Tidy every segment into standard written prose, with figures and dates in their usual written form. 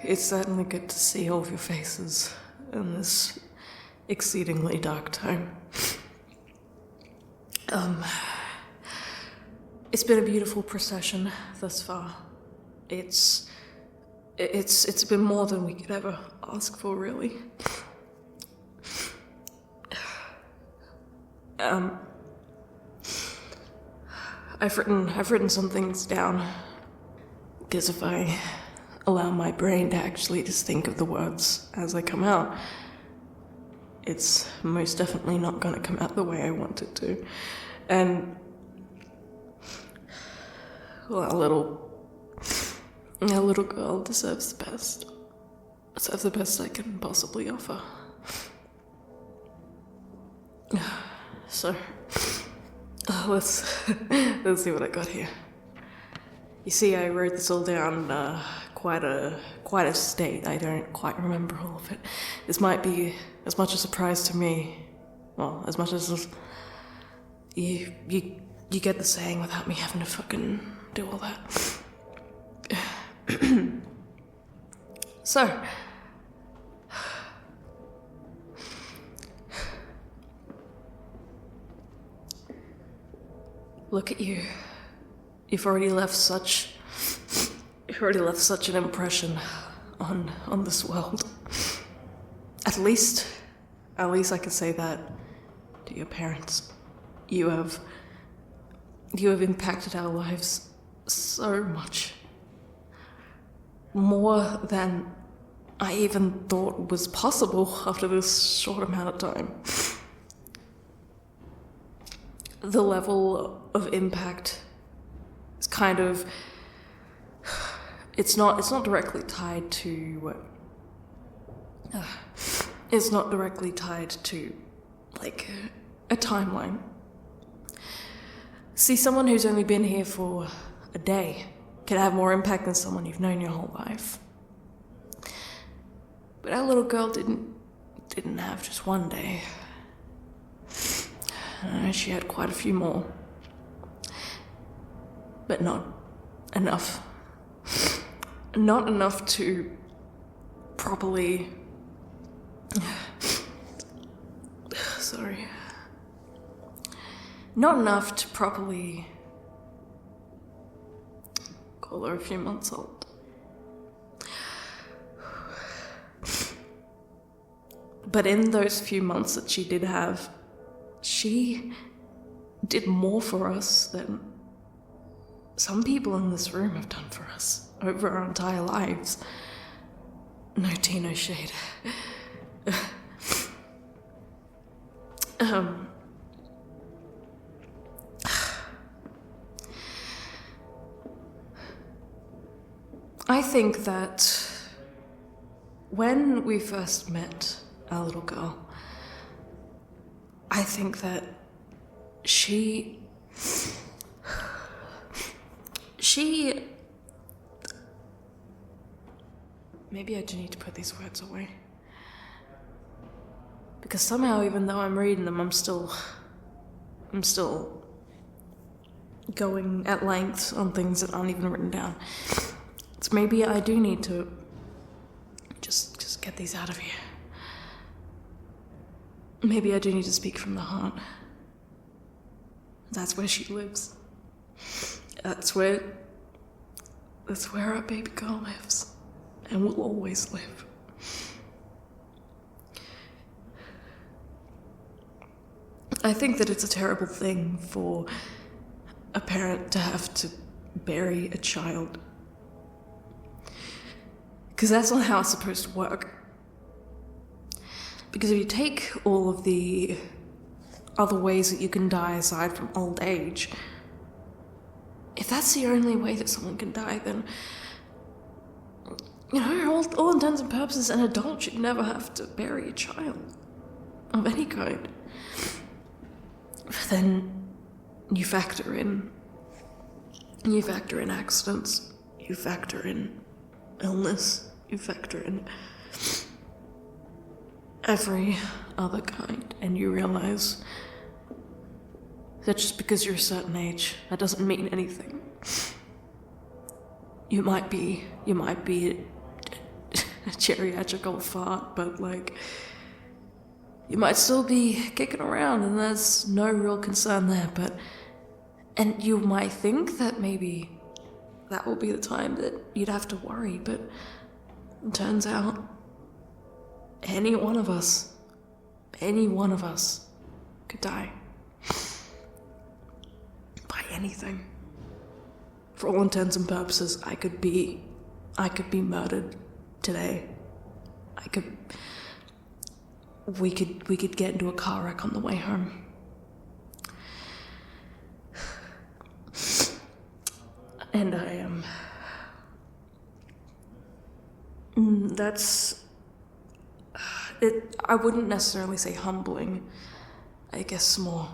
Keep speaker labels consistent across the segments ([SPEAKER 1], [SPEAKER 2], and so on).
[SPEAKER 1] It's certainly good to see all of your faces in this exceedingly dark time. It's been a beautiful procession thus far. It's been more than we could ever ask for, really. I've written some things down, because if I allow my brain to actually just think of the words as they come out, it's most definitely not going to come out the way I want it to. And, well, our little girl deserves the best. Deserves the best I can possibly offer. So, let's see what I got here. You see, I wrote this all down, quite a state. I don't quite remember all of it. This might be as much a surprise to me, well, as much as you get the saying without me having to fucking do all that. So, look at you. You've already left such an impression on this world. At least I can say that to your parents. You have impacted our lives so much. More than I even thought was possible after this short amount of time. The level of impact is kind of, it's not directly tied to like a timeline. See, someone who's only been here for a day can have more impact than someone you've known your whole life. But our little girl didn't have just one day. She had quite a few more. But not enough. Not enough to properly... Sorry. Not enough to properly call her a few months old. But in those few months that she did have, she did more for us than some people in this room have done for us over our entire lives. No tea, no shade. I think that when we first met our little girl, I think that she maybe I do need to put these words away. Because somehow, even though I'm reading them, I'm still going at length on things that aren't even written down. So maybe I do need to just get these out of here. Maybe I do need to speak from the heart. That's where she lives. That's where our baby girl lives, and will always live. I think that it's a terrible thing for a parent to have to bury a child, because that's not how it's supposed to work. Because if you take all of the other ways that you can die aside from old age, if that's the only way that someone can die, then, you know, all intents and purposes, an adult should never have to bury a child of any kind. But then you factor in accidents, you factor in illness, you factor in every other kind, and you realize that just because you're a certain age, that doesn't mean anything. You might be geriatrical fart, but like, you might still be kicking around and there's no real concern there, and you might think that maybe that will be the time that you'd have to worry, but it turns out any one of us could die. By anything. For all intents and purposes, I could be murdered today. We could get into a car wreck on the way home. And I am... that's... I wouldn't necessarily say humbling. I guess more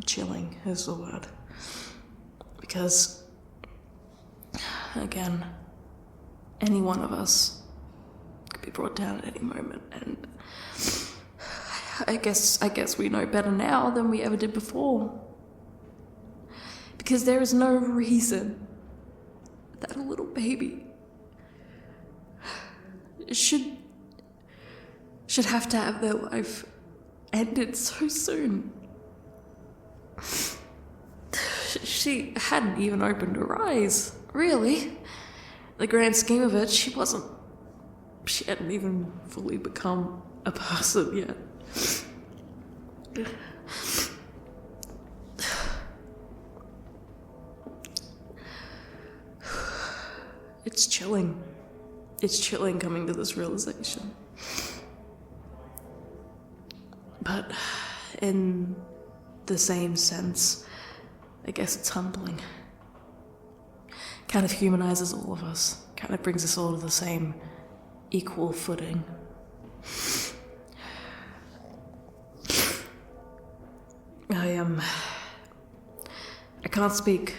[SPEAKER 1] chilling is the word. Because, again, any one of us could be brought down at any moment, and I guess we know better now than we ever did before. Because there is no reason that a little baby should have to have their life ended so soon. She hadn't even opened her eyes, really. In the grand scheme of it, she hadn't even fully become a person yet. It's chilling. It's chilling coming to this realization. But in the same sense, I guess it's humbling. Kind of humanizes all of us. Kind of brings us all to the same equal footing. I can't speak.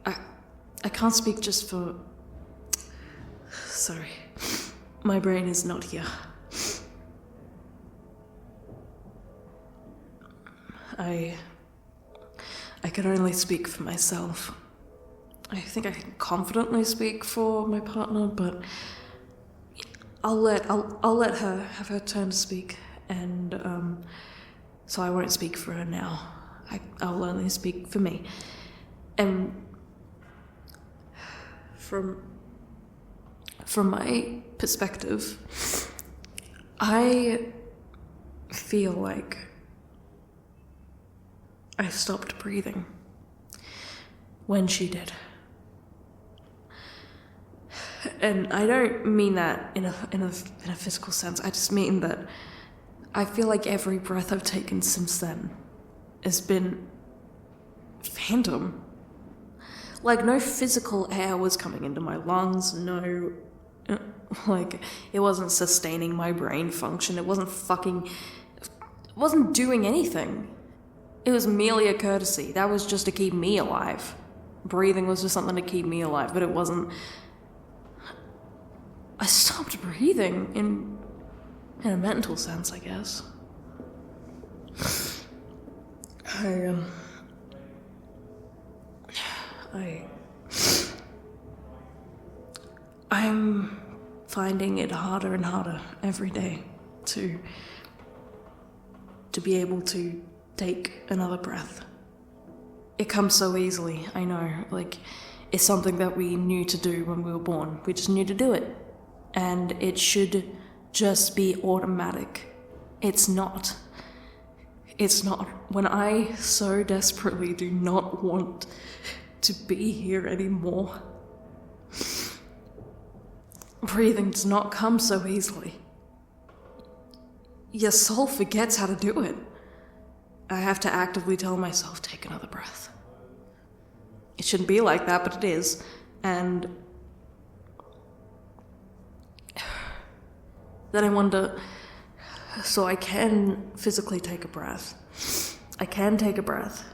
[SPEAKER 1] I can't speak just for... Sorry. My brain is not here. I can only speak for myself. I think I can confidently speak for my partner, but I'll let her have her turn to speak, and so I won't speak for her now. I'll only speak for me. And from my perspective, I feel like I stopped breathing when she did. And I don't mean that in a physical sense. I just mean that I feel like every breath I've taken since then has been phantom. Like, no physical air was coming into my lungs, no... Like, it wasn't sustaining my brain function, it wasn't doing anything. It was merely a courtesy. That was just to keep me alive. Breathing was just something to keep me alive, but it wasn't... I stopped breathing in a mental sense, I guess. I'm finding it harder and harder every day to be able to take another breath. It comes so easily, I know. Like, it's something that we knew to do when we were born. We just knew to do it. And it should just be automatic. It's not. It's not. When I so desperately do not want to be here anymore, breathing does not come so easily. Your soul forgets how to do it. I have to actively tell myself, take another breath. It shouldn't be like that, but it is. And then I wonder, so I can physically take a breath. I can take a breath.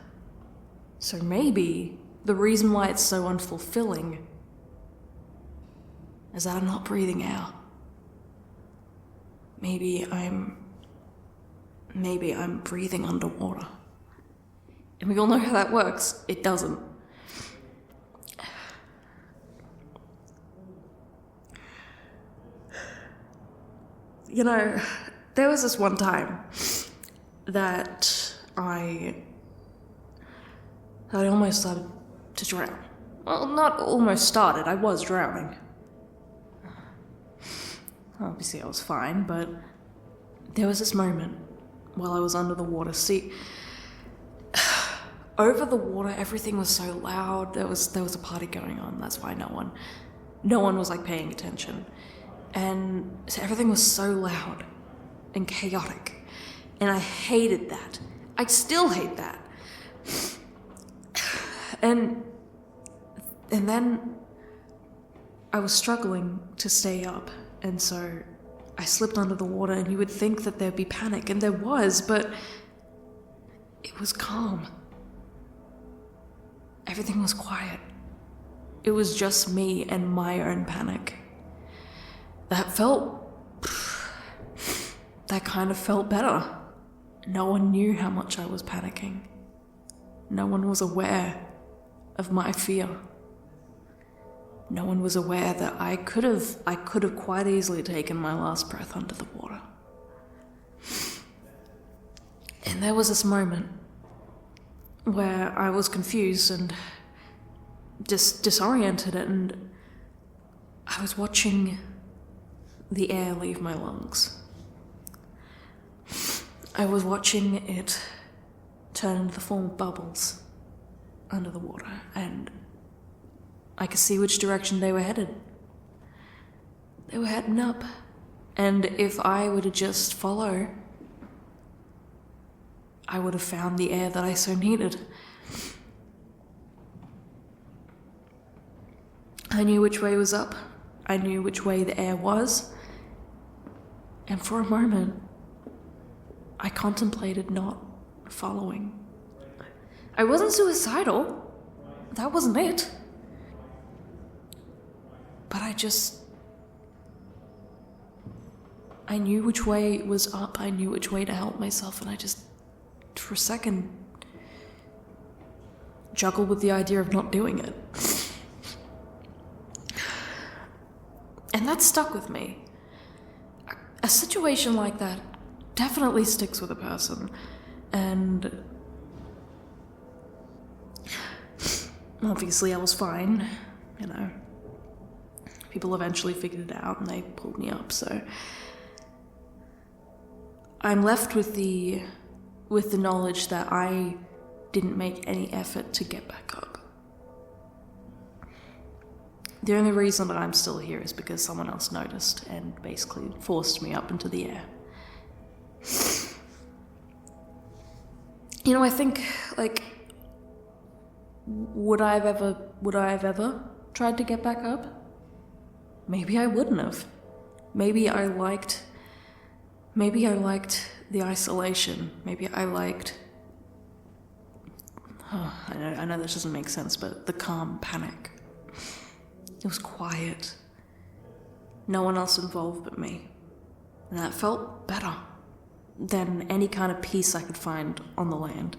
[SPEAKER 1] So maybe the reason why it's so unfulfilling is that I'm not breathing out. Maybe I'm breathing underwater. And we all know how that works. It doesn't. You know, there was this one time that I almost started to drown. Well, not almost started, I was drowning. Obviously I was fine, but there was this moment while I was under the water. See, over the water, everything was so loud. There was a party going on. That's why no one was like paying attention. And so everything was so loud and chaotic. And I hated that. I still hate that. And then I was struggling to stay up. And so I slipped under the water, and you would think that there'd be panic, and there was, but it was calm. Everything was quiet. It was just me and my own panic. That kind of felt better. No one knew how much I was panicking. No one was aware of my fear. No one was aware that I could have quite easily taken my last breath under the water. And there was this moment where I was confused and just disoriented, and I was watching the air leave my lungs. I was watching it turn into the form of bubbles under the water, and I could see which direction they were headed. They were heading up. And if I were to just follow, I would have found the air that I so needed. I knew which way was up. I knew which way the air was. And for a moment, I contemplated not following. I wasn't suicidal. That wasn't it. But I knew which way was up, I knew which way to help myself, and I just, for a second, juggled with the idea of not doing it. And that stuck with me. A situation like that definitely sticks with a person, and obviously I was fine, you know. People eventually figured it out and they pulled me up, so I'm left with the knowledge that I didn't make any effort to get back up. The only reason that I'm still here is because someone else noticed and basically forced me up into the air. You know, I think, like, would I have ever tried to get back up? Maybe I wouldn't have. Maybe I liked the isolation. Maybe I liked, I know this doesn't make sense, but the calm panic. It was quiet. No one else involved but me. And that felt better than any kind of peace I could find on the land.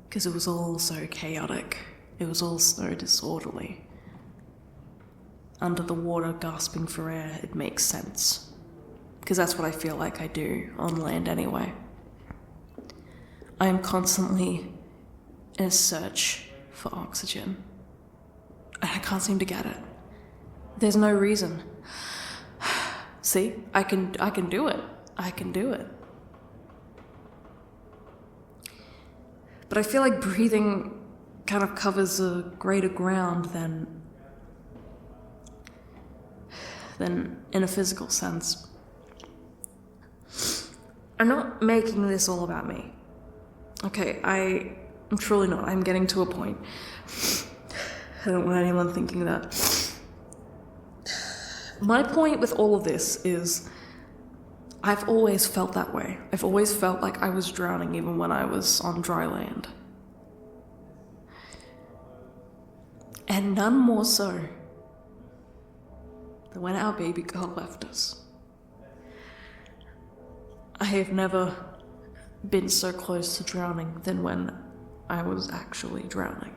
[SPEAKER 1] Because it was all so chaotic. It was all so disorderly. Under the water, gasping for air, it makes sense. Because that's what I feel like I do on land anyway. I am constantly in a search for oxygen. And I can't seem to get it. There's no reason. See, I can do it. I can do it. But I feel like breathing kind of covers a greater ground than in a physical sense. I'm not making this all about me. Okay, I'm truly not. I'm getting to a point. I don't want anyone thinking that. My point with all of this is I've always felt that way. I've always felt like I was drowning even when I was on dry land. And none more so than when our baby girl left us. I have never been so close to drowning than when I was actually drowning.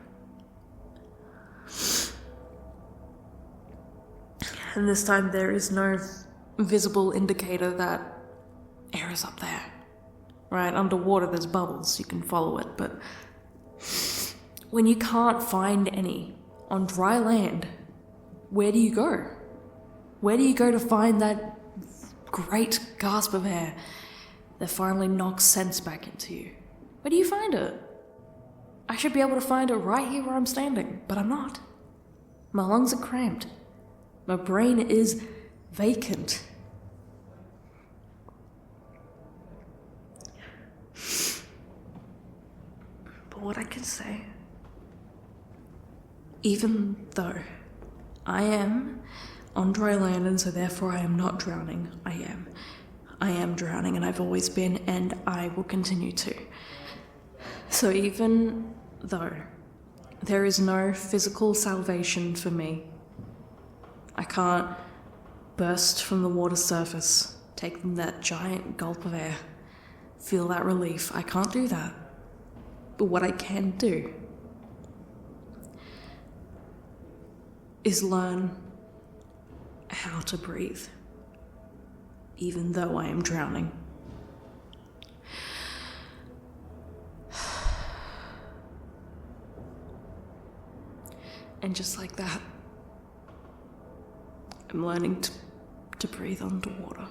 [SPEAKER 1] And this time there is no visible indicator that air is up there. Right, underwater there's bubbles, you can follow it, but when you can't find any on dry land, where do you go? Where do you go to find that great gasp of air that finally knocks sense back into you? Where do you find it? I should be able to find it right here where I'm standing, but I'm not. My lungs are cramped. My brain is vacant. But what I can say, even though I am on dry land and so therefore I am not drowning, I am drowning, and I've always been, and I will continue to. So even though there is no physical salvation for me, I can't burst from the water surface, take that giant gulp of air, feel that relief. I can't do that. But what I can do is learn how to breathe, even though I am drowning. And just like that, I'm learning to breathe underwater.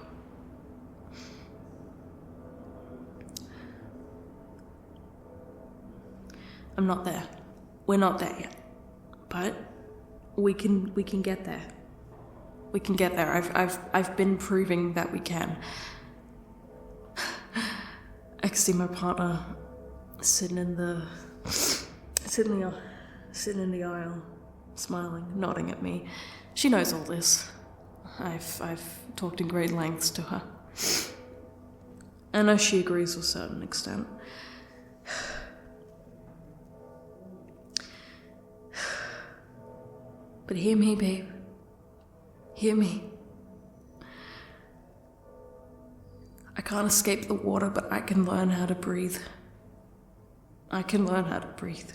[SPEAKER 1] I'm not there. We're not there yet. But we can get there. We can get there. I've been proving that we can. I can see my partner sitting in the aisle, smiling, nodding at me. She knows all this. I've talked in great lengths to her. I know she agrees to a certain extent. But hear me, babe. Hear me. I can't escape the water, but I can learn how to breathe. I can learn how to breathe.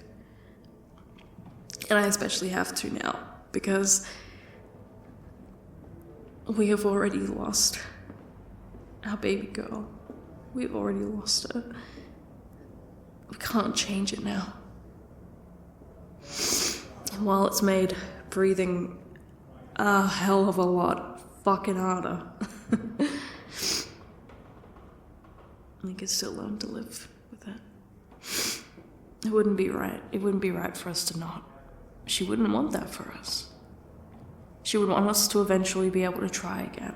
[SPEAKER 1] And I especially have to now, because we have already lost our baby girl. We've already lost her. We can't change it now. And while it's made breathing a hell of a lot fucking harder, we can still learn to live with it. It wouldn't be right. It wouldn't be right for us to not. She wouldn't want that for us. She would want us to eventually be able to try again.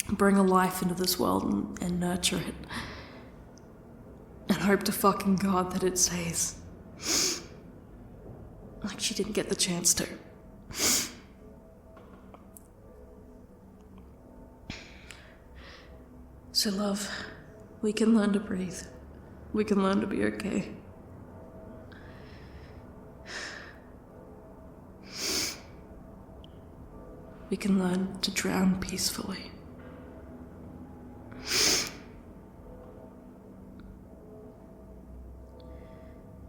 [SPEAKER 1] Bring a life into this world and nurture it. And hope to fucking God that it stays. Like she didn't get the chance to. So love, we can learn to breathe. We can learn to be okay. We can learn to drown peacefully.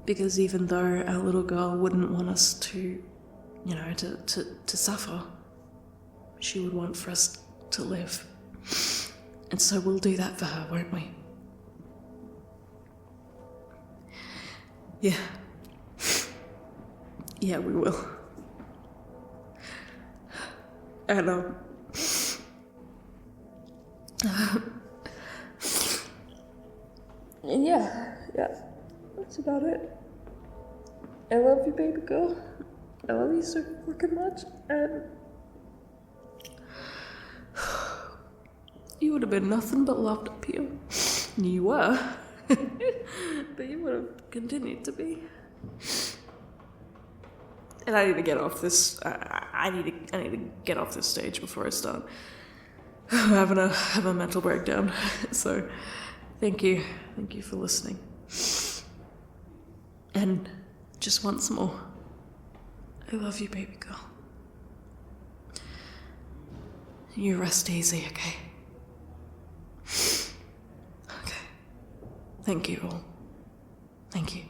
[SPEAKER 1] Because even though our little girl wouldn't want us to, to suffer, she would want for us to live. And so we'll do that for her, won't we? Yeah. Yeah, we will. And, yeah, that's about it. I love you, baby girl. I love you so fucking much, and you would have been nothing but loved up here. You were, but you would have continued to be. And I need to get off this. I need to get off this stage before I start having a mental breakdown. So, thank you for listening. And just once more, I love you, baby girl. You rest easy, okay? Okay. Thank you all. Thank you.